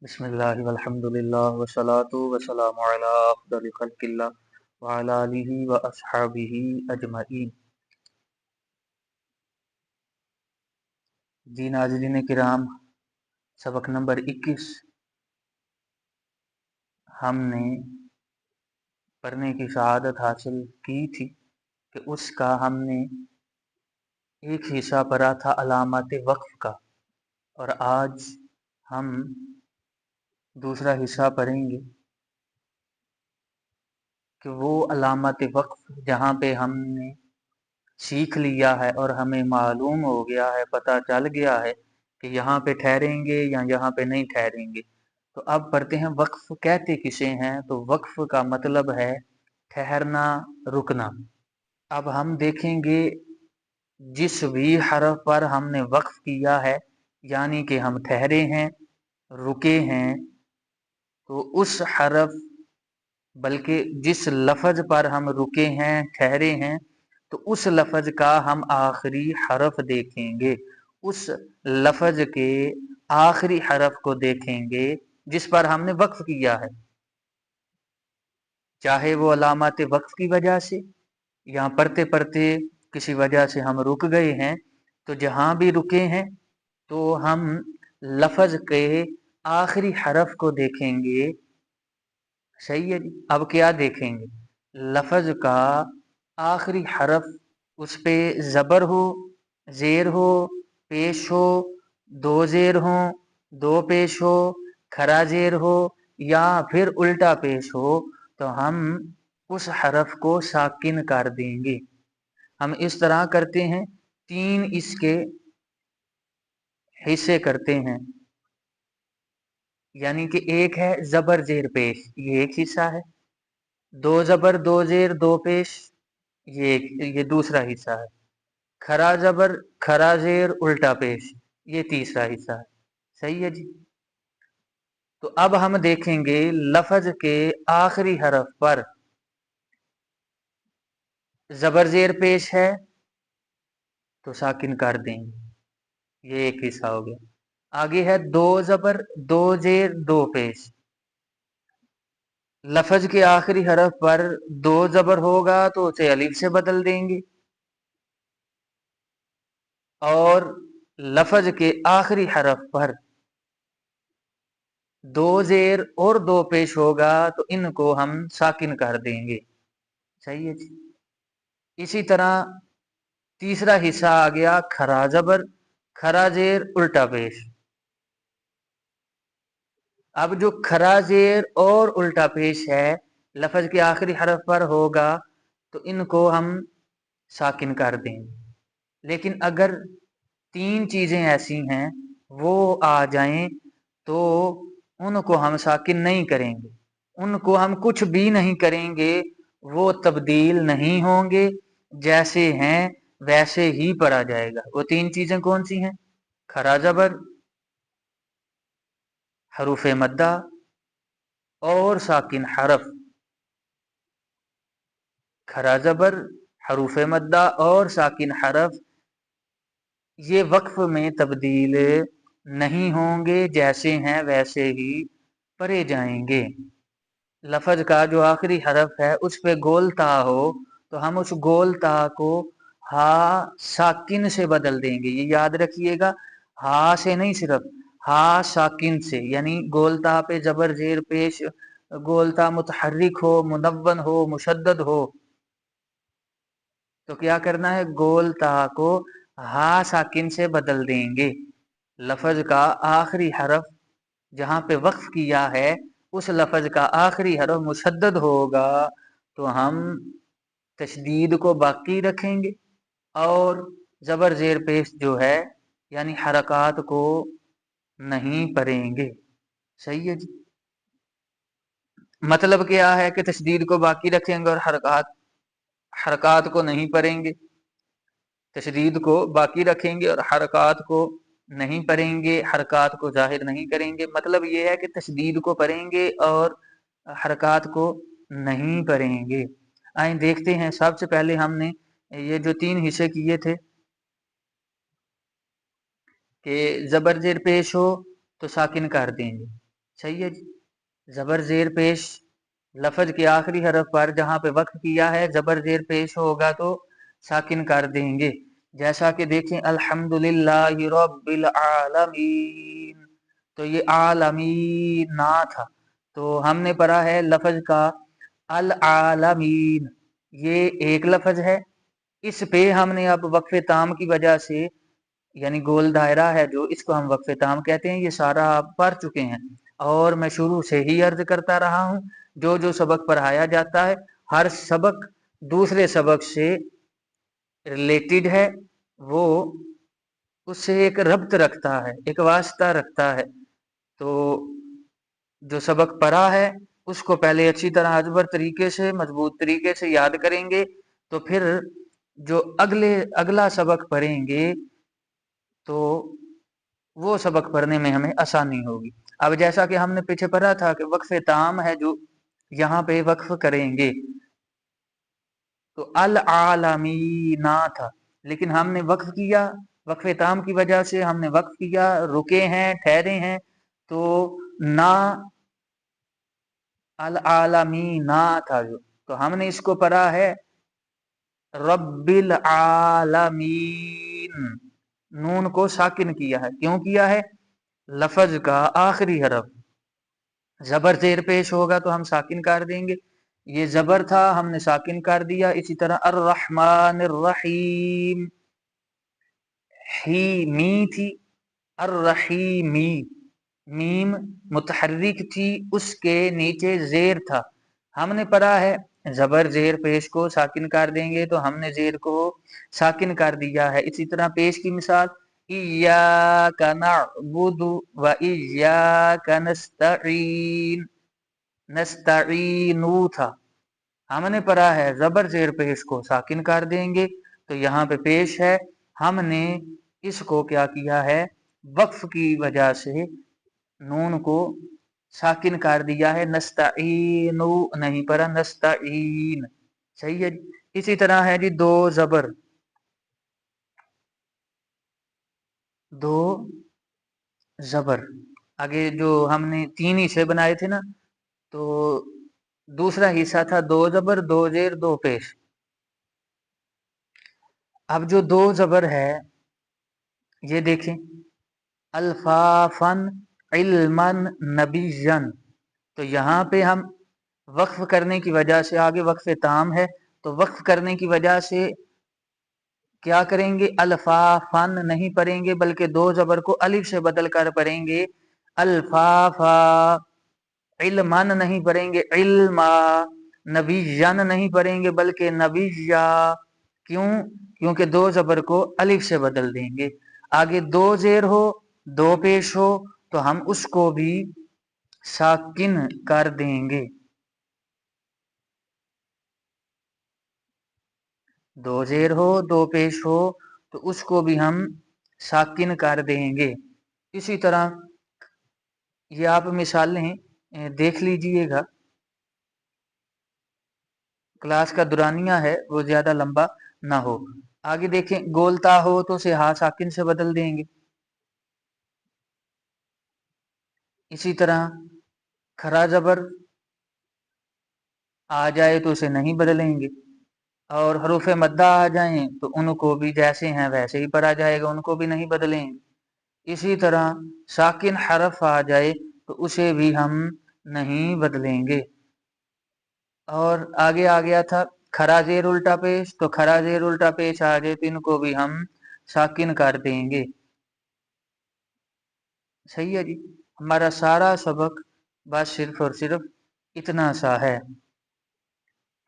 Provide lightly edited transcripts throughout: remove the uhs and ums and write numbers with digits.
बिस्मिल्लाहि वल्हम्दुलिल्लाह वस्सलातु वस्सलामु अला अफ़्ज़लि ख़ल्क़िल्लाह व अला आलिहि व अस्हाबिहि अजमईन। जी नाज़रीन किराम, सबक नंबर 21 हमने पढ़ने की शहादत हासिल की थी कि उसका हमने एक हिस्सा पढ़ा था अलामत वक्फ़ का, और आज हम दूसरा हिस्सा पढ़ेंगे कि वो अलामत वक्फ़ जहाँ पे हमने सीख लिया है और हमें मालूम हो गया है, पता चल गया है कि यहाँ पे ठहरेंगे या यहाँ पे नहीं ठहरेंगे। तो अब पढ़ते हैं वक्फ कहते किसे हैं। तो वक्फ का मतलब है ठहरना, रुकना। अब हम देखेंगे जिस भी हरफ पर हमने वक्फ किया है, यानी कि हम ठहरे हैं, रुके हैं, तो उस हरफ बल्कि जिस लफ्ज पर हम रुके हैं, ठहरे हैं, तो उस लफ्ज का हम आखिरी हरफ देखेंगे। उस लफ्ज के आखिरी हरफ को देखेंगे जिस पर हमने वक्फ किया है, चाहे वो अलामत वक्फ की वजह से या पढ़ते पढ़ते किसी वजह से हम रुक गए हैं। तो जहां भी रुके हैं तो हम लफ्ज के आखिरी हरफ को देखेंगे। सही है जी। अब क्या देखेंगे? लफ्ज का आखिरी हरफ, उस पे जबर हो, जेर हो, पेश हो, दो जेर हो, दो पेश हो, खरा जेर हो या फिर उल्टा पेश हो, तो हम उस हरफ को साकिन कर देंगे। हम इस तरह करते हैं, तीन इसके हिस्से करते हैं। यानी कि एक है जबर जेर पेश, ये एक हिस्सा है। दो जबर दो जेर दो पेश, ये दूसरा हिस्सा है। खरा जबर खरा जेर उल्टा पेश, ये तीसरा हिस्सा है। सही है जी। तो अब हम देखेंगे लफ्ज के आखिरी हरफ पर जबर जेर पेश है तो साकिन कर देंगे, ये एक हिस्सा हो गया। आगे है दो जबर दो जेर दो पेश, लफ्ज के आखिरी हरफ पर दो जबर होगा तो उसे अलिफ से बदल देंगे, और लफ्ज के आखिरी हरफ पर दो जेर और दो पेश होगा तो इनको हम साकिन कर देंगे। सही है जी। इसी तरह तीसरा हिस्सा आ गया खरा जबर खरा जेर उल्टा पेश। अब जो खरा जेर और उल्टा पेश है लफ्ज के आखिरी हरफ पर होगा तो इनको हम साकिन कर देंगे। लेकिन अगर तीन चीजें ऐसी हैं वो आ जाएं तो उनको हम साकिन नहीं करेंगे, उनको हम कुछ भी नहीं करेंगे, वो तब्दील नहीं होंगे, जैसे हैं वैसे ही पढ़ा जाएगा। वो तीन चीजें कौन सी हैं? खरा जबर, हरूफ मद्दा और साकिन हरफ। खरा जबर, हरूफ मद्दा और साकिन हरफ, ये वक्फ में तब्दील नहीं होंगे, जैसे हैं वैसे ही पढ़े जाएंगे। लफ्ज का जो आखिरी हरफ है उस पे गोल ता हो तो हम उस गोल ता को हा साकिन से बदल देंगे। ये याद रखिएगा, हा से नहीं, सिर्फ हा साकिन से। यानी गोल ता पे जबर जेर पेश, गोल ता मुतहर्रिक हो, मुनव्वन हो, मुशद्दद हो, तो क्या करना है? गोल ता को हा साकिन से बदल देंगे। लफ्ज का आखिरी हरफ जहां पे वक्फ किया है उस लफ्ज का आखिरी हरफ मुशद्दद होगा तो हम तशदीद को बाकी रखेंगे, और जबर जेर पेश जो है यानी हरकत को नहीं पढ़ेंगे। सही है जी। मतलब क्या है कि तशदीद को बाकी रखेंगे और हरकत हरकत को नहीं पढ़ेंगे। तशदीद को बाकी रखेंगे और हरकत को नहीं पढ़ेंगे, हरकत को जाहिर नहीं करेंगे। मतलब ये है कि तशदीद को पढ़ेंगे और हरकत को नहीं पढ़ेंगे। आइए देखते हैं। सबसे पहले हमने ये जो तीन हिस्से किए थे कि जबर जेर पेश हो तो साकिन कर देंगे। सही है जी। जबर जेर पेश लफ्ज के आखिरी हरफ पर जहाँ पे वक्फ किया है जबर जेर पेश होगा तो साकिन कर देंगे। जैसा कि देखें अल्हम्दुलिल्लाहि रब्बिल आलमीन, तो ये आलमीन ना था, तो हमने पढ़ा है लफ्ज का अल आलमीन, ये एक लफ्ज है। इस पे हमने अब वक्फे ताम की वजह से, यानी गोल दायरा है जो, इसको हम वक्फ ताम कहते हैं। ये सारा आप पढ़ चुके हैं और मैं शुरू से ही अर्ज करता रहा हूँ, जो जो सबक पढ़ाया जाता है हर सबक दूसरे सबक से रिलेटेड है, वो उससे एक रब्त रखता है, एक वास्ता रखता है। तो जो सबक पढ़ा है उसको पहले अच्छी तरह अजबर तरीके से मजबूत तरीके से याद करेंगे, तो फिर जो अगला सबक पढ़ेंगे तो वो सबक पढ़ने में हमें आसानी होगी। अब जैसा कि हमने पीछे पढ़ा था कि वक्फ ताम है जो यहाँ पे वक्फ करेंगे, तो अल आलमीना था, लेकिन हमने वक्फ किया, वक्फ ताम की वजह से हमने वक्फ किया, रुके हैं, ठहरे हैं, तो ना अल आलमीना था जो, तो हमने इसको पढ़ा है रब्बिल आलमीन। नून को साकिन किया है, क्यों किया है? लफ्ज का आखिरी हरफ जबर जेर पेश होगा तो हम साकिन कर देंगे, ये जबर था हमने साकिन कर दिया। इसी तरह अर्रहमानिर रहीम, ही मी थी, अर्रहीमी, मीम मुतहर्रिक थी, उसके नीचे जेर था, हमने पढ़ा है जबर जेर पेश को साकिन कर देंगे, तो हमने जेर को साकिन कर दिया है। इसी तरह पेश की मिसाल इय्याका नअबुदु व इय्याका नस्तईन, नस्तईनु था, हमने पढ़ा है जबर जेर पेश को साकिन कर देंगे, तो यहाँ पे पेश है, हमने इसको क्या किया है, वक्फ की वजह से नून को साकिन कर दिया है, नस्तईनु नहीं पढ़ा, नस्तईन। सही है जी। इसी तरह है जी दो जबर, दो जबर, आगे जो हमने तीन हिस्से बनाए थे ना, तो दूसरा हिस्सा था दो जबर दो जेर दो पेश। अब जो दो जबर है ये देखें, अल्फाफन इल्मन नबीजन, तो यहाँ पे हम वक्फ करने की वजह से, आगे वक्फ ताम है तो वक्फ करने की वजह से क्या करेंगे, अल्फाफन नहीं पढ़ेंगे बल्कि दो जबर को अलिफ से बदल कर पढ़ेंगे, अल्फाफा। इल्मन नहीं पढ़ेंगे, इल्मा। नबीजन नहीं पढ़ेंगे बल्कि नबीजा। क्यों? क्योंकि दो जबर को अलिफ से बदल देंगे। आगे दो जेर हो दो पेश हो तो हम उसको भी साकिन कर देंगे, दो जेर हो दो पेश हो तो उसको भी हम साकिन कर देंगे। इसी तरह ये आप मिसालें देख लीजिएगा, क्लास का दुरानिया है वो ज्यादा लंबा ना हो। आगे देखें, गोलता हो तो उसे हा साकिन से बदल देंगे। इसी तरह खरा जबर आ जाए तो उसे नहीं बदलेंगे, और हरूफ मद्दा आ जाएं तो उनको भी जैसे हैं वैसे ही पढ़ा जाएगा, उनको भी नहीं बदलेंगे। इसी तरह साकिन हरफ आ जाए तो उसे भी हम नहीं बदलेंगे। और आगे आ गया था खरा जेर उल्टा पेश, तो खरा जेर उल्टा पेश आ जाए तो इनको भी हम साकिन कर देंगे। सही है जी। हमारा सारा सबक बस सिर्फ और सिर्फ इतना सा है।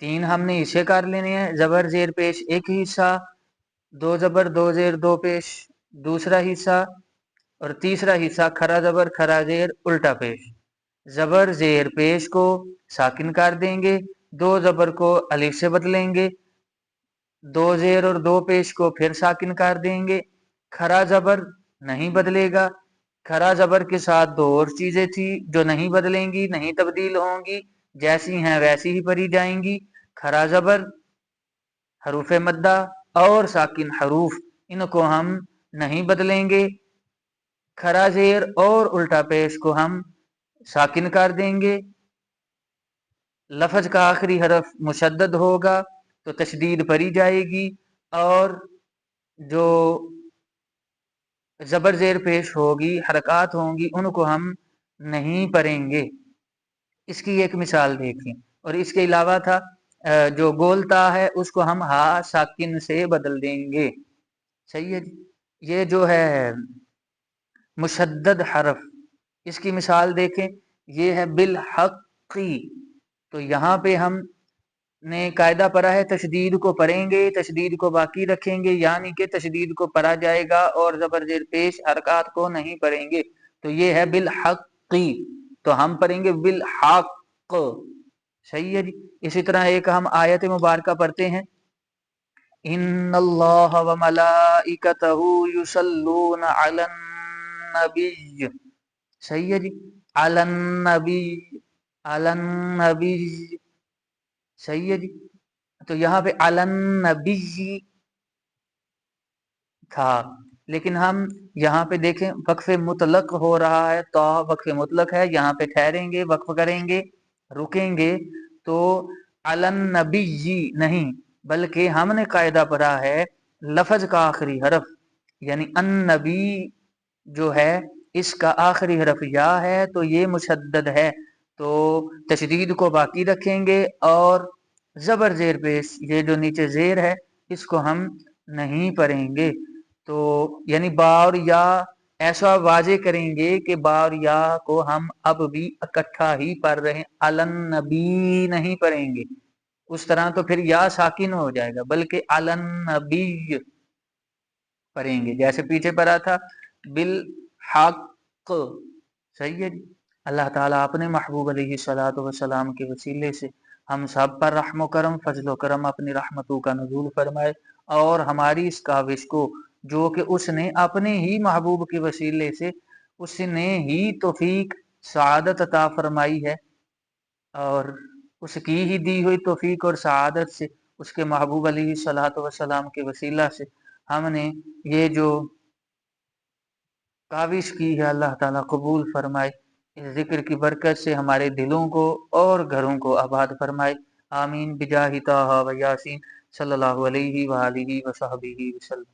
तीन हमने हिस्से कर लेने हैं, जबर जेर पेश एक हिस्सा, दो जबर दो जेर दो पेश दूसरा हिस्सा, और तीसरा हिस्सा खरा जबर खरा जेर उल्टा पेश। जबर जेर पेश को साकिन कर देंगे, दो जबर को अलिफ से बदलेंगे, दो जेर और दो पेश को फिर साकिन कर देंगे। खरा जबर नहीं बदलेगा, खरा जबर के साथ दो और चीजें थी जो नहीं बदलेंगी, नहीं तब्दील होंगी, जैसी हैं वैसी ही पढ़ी जाएंगी। खरा जबर, हरूफ मद्दा और साकिन हरूफ, इनको हम नहीं बदलेंगे। खरा जेर और उल्टा पेश को हम साकिन कर देंगे, लफ्ज का आखिरी हरफ मुशद्दद होगा तो तशदीद पढ़ी जाएगी, और जो जबर जेर पेश होगी, हरकत होंगी, उनको हम नहीं पढ़ेंगे। इसकी एक मिसाल देखें। और इसके अलावा था जो गोलता है उसको हम हा साकिन से बदल देंगे। सही है जी। ये जो है मुशद्दद हरफ, इसकी मिसाल देखें। ये है बिल हक़ी, तो यहाँ पे हम ने कायदा पढ़ा है तशदीद को पढ़ेंगे, तशदीद को बाकी रखेंगे, यानी कि तशदीद को पढ़ा जाएगा और जबर जेर पेश हरकत को नहीं पढ़ेंगे। तो ये है बिल हक़ी, तो हम पढ़ेंगे बिल हक़। सही है जी। इसी तरह एक हम आयत मुबारका पढ़ते हैं, इन्नल्लाह व मलाइकतहु युसल्लूना अलन नबी। सही है जी। अलन नबी, अलन नबी। सही है जी। तो यहाँ पे अलन नबी था, लेकिन हम यहाँ पे देखें वक्फ मुतलक हो रहा है, तो वक्फ मुतलक है, यहाँ पे ठहरेंगे, वक्फ करेंगे, रुकेंगे, तो अलन नबी नहीं, बल्कि हमने कायदा पढ़ा है लफ्ज का आखिरी हरफ, यानी अन नबी जो है इसका आखिरी हरफ या है, तो ये मुशद्दद है, तो तशदीद को बाकी रखेंगे, और जबर जेर पेश ये जो नीचे जेर है इसको हम नहीं पढ़ेंगे। तो यानी बा और या ऐसा वाजे करेंगे कि बा और या को हम अब भी इकट्ठा ही पढ़ रहे हैं, अलन नबी नहीं पढ़ेंगे। उस तरह तो फिर या साकिन हो जाएगा, बल्कि अलन नबी पढ़ेंगे, जैसे पीछे पढ़ा था बिल हक। सही है जी। अल्लाह ताला अपने महबूब अलैहिस्सलातु वस्सलाम के वसीले से हम सब पर रहम करम फजलो करम अपनी रहमतों का नजूल फरमाए, और हमारी इस काविश को जो कि उसने अपने ही महबूब के वसीले से उसने ही तौफीक सआदत अता फरमाई है, और उसकी ही दी हुई तौफीक और सआदत से उसके महबूब अलैहिस्सलातु वस्सलाम के वसीला से हमने ये जो काविश की है अल्लाह ताला कबूल फरमाए। इस जिक्र की बरकत से हमारे दिलों को और घरों को आबाद फरमाए। आमीन बिजाहि ताहा व यासीन सल्लल्लाहु अलैहि व आलिहि व सहबिहि वसल्लम।